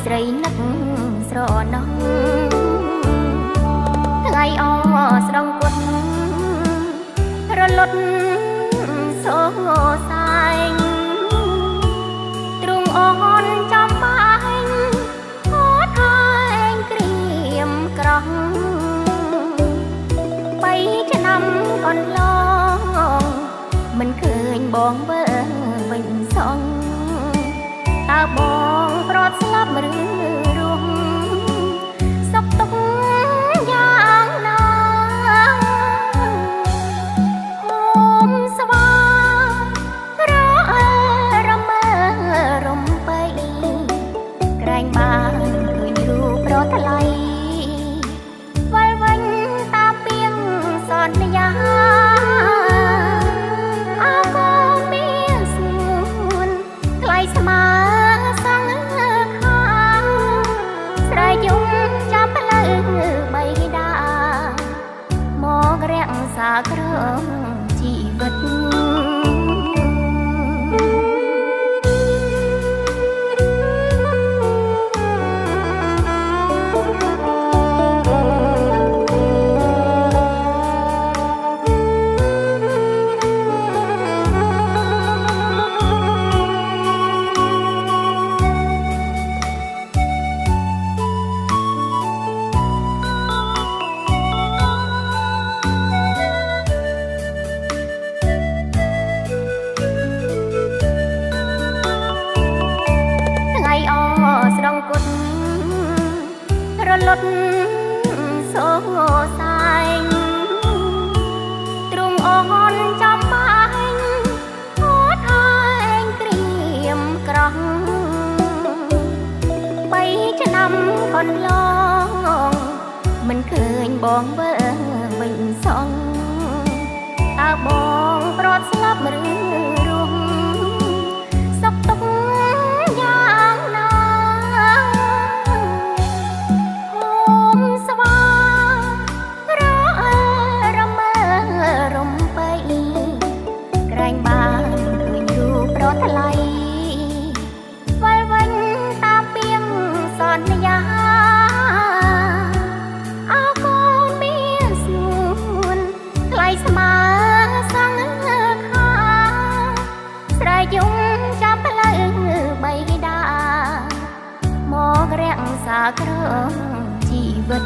ស្រីនឹកស្រណោះថ្ងៃអស្ដងគុតរលត់សូសែងទ្រង់អនចំបាញ់អត់ហើយក្រៀមក្រោះ3ឆ្នាំកន្លងមិនឃើញបងវើវិញសងតើបងប្រត់ស្លាប់ឬរស់សុខទុក្ខយ៉ាងណាហូមស្វារអើរមើរំបីក្រែងបានឃើញរូបប្រថ្លៃវិលវិញតាមពីងសន្យាអើកូនមានសួនថ្លៃស្មើយំចាំផ្លូវបៃតាមករក្សាក្រមជីវិតស្ដងគុតរលត់សូសែងទ្រង់អនចំបាញ់អត់ហើយក្រៀមក្រោះ3ឆ្នាំកន្លងមិនឃើញបងវើវិញសងតើបងប្រត់ស្លាប់ឬរស់សុខទុក្ខយ៉ាងណាបានឃើញរូបប្រថ្លៃវិលវិញតាមពីងសន្យាអើកូនមានសួនថ្លៃស្មើសង្ខាស្រែយំចាំផ្លូវបៃតាមករក្សាក្រមជីវិត